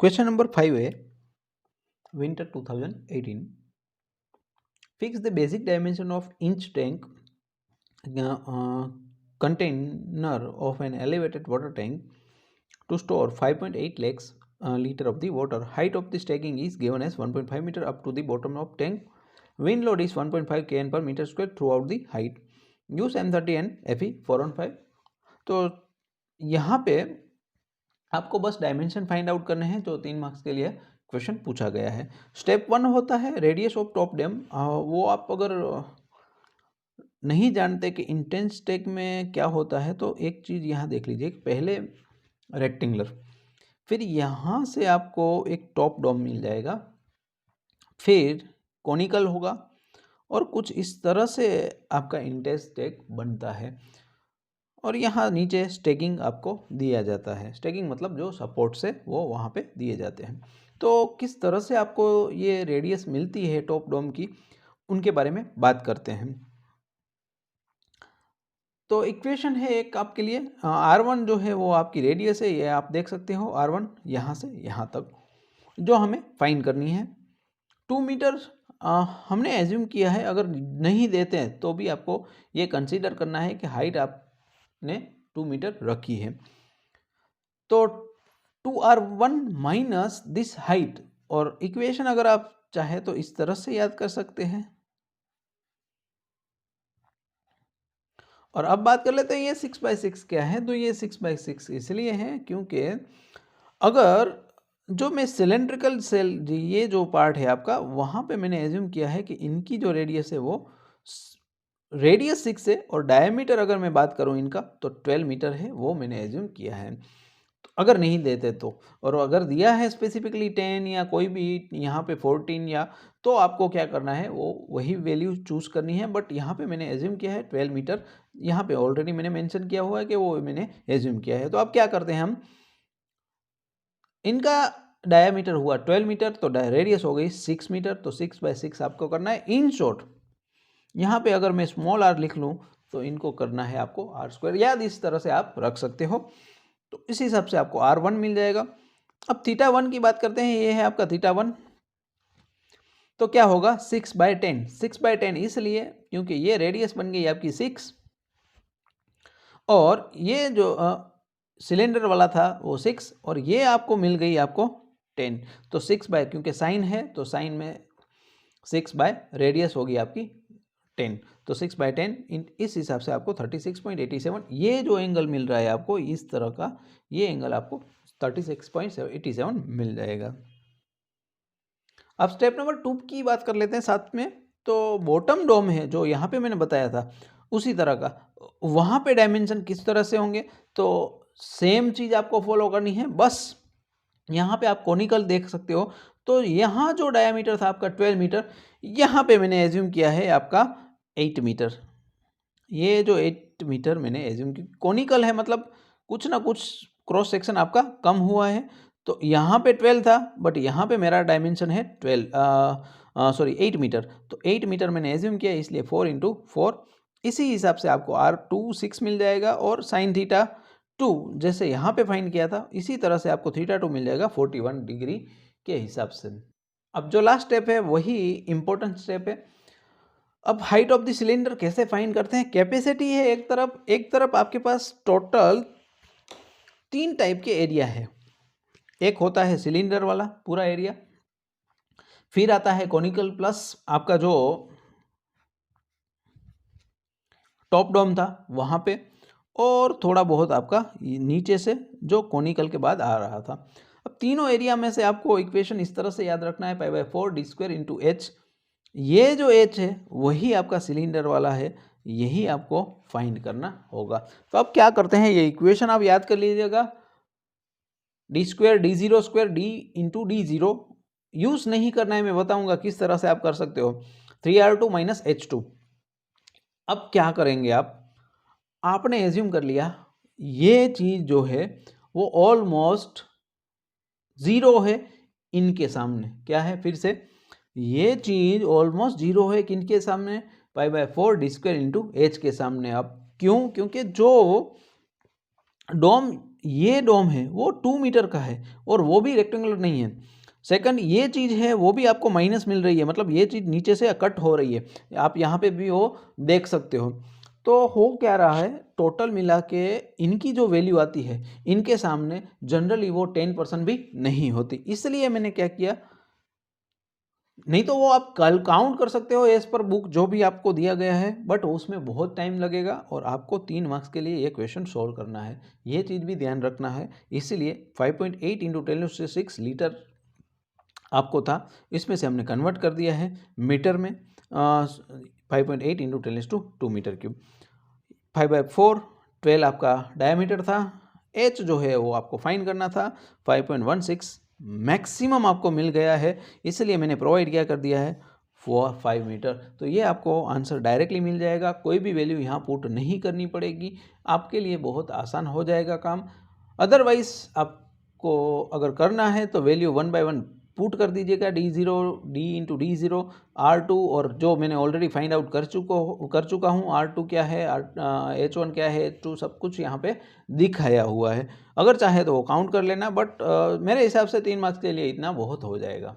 Question number 5A, winter 2018. Fix the basic dimension of inch tank container of an elevated water tank to store 5.8 lakhs liter of the water. Height of the stacking is given as 1.5 meter up to the bottom of tank. Wind load is 1.5 kN per meter square throughout the height. Use M30 and FE 415. तो यहाँ पे आपको बस dimension find out करने हैं जो 3 marks के लिए क्वेश्चन पूछा गया है। स्टेप 1 होता है रेडियस ऑफ टॉप डैम। वो आप अगर नहीं जानते कि इंटेंस स्टेक में क्या होता है तो एक चीज़ यहाँ देख लीजिए। पहले रेक्टेंगुलर, फिर यहाँ से आपको एक टॉप डॉम मिल जाएगा, फिर कॉनिकल होगा और कुछ इस तरह से आपका इंटेंस स्टेक बनता है और यहाँ नीचे स्टेकिंग आपको दिया जाता है। स्टेकिंग मतलब जो सपोर्ट से वो वहाँ पे दिए जाते हैं। तो किस तरह से आपको ये रेडियस मिलती है टॉप डोम की, उनके बारे में बात करते हैं। तो इक्वेशन है एक आपके लिए, R1 जो है वो आपकी रेडियस है, ये आप देख सकते हो R1 यहाँ से यहाँ तक जो हमें फाइंड करनी है। 2 मीटर हमने एज्यूम किया है, अगर नहीं देते हैं तो भी आपको ये कंसीडर करना है कि हाइट आपने 2 मीटर रखी है। तो 2R1 माइनस दिस हाइट, और इक्वेशन अगर आप चाहे तो इस तरह से याद कर सकते हैं। और अब बात कर लेते हैं ये 6/6 क्या है। तो ये 6/6 इसलिए है क्योंकि अगर जो मैं सिलेंड्रिकल सेल, ये जो पार्ट है आपका, वहाँ पे मैंने एज्यूम किया है कि इनकी जो रेडियस है वो रेडियस 6 है और डायमीटर अगर मैं बात करूँ इनका तो 12 मीटर है, वो मैंने एज्यूम किया है। तो अगर नहीं देते तो, और अगर दिया है स्पेसिफिकली 10 या कोई भी यहाँ पे 14 या, तो आपको क्या करना है वो वही वैल्यू चूज करनी है। बट यहाँ पे मैंने एज्यूम किया है 12 मीटर, यहाँ पे ऑलरेडी मैंने मेंशन किया हुआ है कि वो मैंने एज्यूम किया है। तो अब क्या करते हैं हम, इनका डायमीटर हुआ 12 मीटर तो रेडियस हो गई 6 मीटर, तो 6/6 आपको करना है। इन शॉर्ट यहाँ पे अगर मैं स्मॉल r लिख लूँ तो इनको करना है आपको r², याद इस तरह से आप रख सकते हो। तो इस हिसाब से आपको R1 मिल जाएगा। अब θ1 की बात करते हैं, ये है आपका θ1। तो क्या होगा 6/10, 6/10 इसलिए क्योंकि ये रेडियस बन गई आपकी 6 और ये जो सिलेंडर वाला था वो 6 और ये आपको मिल गई आपको 10। तो 6 क्योंकि साइन है तो साइन में 6 रेडियस होगी आपकी 10, तो 6/10 इस हिसाब से आपको 36.87, ये जो एंगल मिल रहा है आपको इस तरह का, ये एंगल आपको 36.87 मिल जाएगा। अब स्टेप नंबर 2 की बात कर लेते हैं साथ में। तो बॉटम डोम है जो यहाँ पे मैंने बताया था उसी तरह का, वहाँ पे डायमेंशन किस तरह से होंगे, तो सेम चीज़ आपको फॉलो करनी है। बस यहाँ पे आप कॉनिकल देख सकते हो, तो यहाँ जो डायमीटर था आपका 12 मीटर, यहाँ पे मैंने एज्यूम किया है आपका 8 मीटर। ये जो 8 मीटर मैंने एज्यूम की, कॉनिकल है मतलब कुछ ना कुछ क्रॉस सेक्शन आपका कम हुआ है। तो यहाँ पे 12 था बट यहाँ पे मेरा डायमेंशन है 8 मीटर, तो 8 मीटर मैंने एज्यूम किया, इसलिए 4 × 4। इसी हिसाब से आपको R2 6 मिल जाएगा और साइन θ2 जैसे यहाँ पे फाइंड किया था इसी तरह से आपको θ2 मिल जाएगा 41 डिग्री के हिसाब से। अब जो लास्ट स्टेप है वही इंपॉर्टेंट स्टेप है। अब हाइट ऑफ द सिलेंडर कैसे फाइंड करते हैं। कैपेसिटी है एक तरफ आपके पास टोटल 3 टाइप के एरिया है। एक होता है सिलेंडर वाला पूरा एरिया, फिर आता है कॉनिकल प्लस आपका जो टॉप डोम था वहाँ पे, और थोड़ा बहुत आपका नीचे से जो कॉनिकल के बाद आ रहा था। अब तीनों एरिया में से आपको इक्वेशन इस तरह से याद रखना है, π/4 d² × h। ये जो h है वही आपका सिलेंडर वाला है, यही आपको फाइंड करना होगा। तो अब क्या करते हैं, ये इक्वेशन आप याद कर लीजिएगा, d² d02 d × d0 use नहीं करना है, मैं बताऊंगा किस तरह से आप कर सकते हो। 3R2 - H2। अब क्या करेंगे आपने एज्यूम कर लिया ये चीज जो है वो ऑलमोस्ट जीरो है इनके सामने। क्या है, फिर से ये चीज ऑलमोस्ट जीरो है किनके सामने, π/4 d² × h के सामने। अब क्यों, क्योंकि जो डोम, ये डोम है वो 2 मीटर का है और वो भी रेक्टेंगुलर नहीं है। सेकंड, ये चीज़ है वो भी आपको माइनस मिल रही है, मतलब ये चीज़ नीचे से कट हो रही है, आप यहाँ पे भी वो देख सकते हो। तो हो क्या रहा है, टोटल मिला के इनकी जो वैल्यू आती है इनके सामने जनरली वो 10% भी नहीं होती, इसलिए मैंने क्या किया, नहीं तो वो आप कल काउंट कर सकते हो एज पर बुक जो भी आपको दिया गया है, बट उसमें बहुत टाइम लगेगा और आपको 3 मार्क्स के लिए ये क्वेश्चन सॉल्व करना है, ये चीज़ भी ध्यान रखना है। इसीलिए 5.8 इंटू 10⁶ लीटर आपको था, इसमें से हमने कन्वर्ट कर दिया है मीटर में। 5.8 इंटू 10⁻² मीटर क्यूब। 5/4 12 आपका डायमीटर था। एच जो है वो आपको फाइंड करना था, 5.16 मैक्सिमम आपको मिल गया है, इसलिए मैंने प्रोवाइड क्या कर दिया है 5 मीटर। तो ये आपको आंसर डायरेक्टली मिल जाएगा, कोई भी वैल्यू यहाँ पुट नहीं करनी पड़ेगी, आपके लिए बहुत आसान हो जाएगा काम। अदरवाइज आपको अगर करना है तो वैल्यू 1 बाय 1 पुट कर दीजिएगा, D0 D into D0 R2, और जो मैंने ऑलरेडी फाइंड आउट कर चुका हूँ R2 क्या है, H1 क्या है, H2 सब कुछ यहाँ पे दिखाया हुआ है। अगर चाहे तो वो काउंट कर लेना, बट मेरे हिसाब से 3 मार्क्स के लिए इतना बहुत हो जाएगा।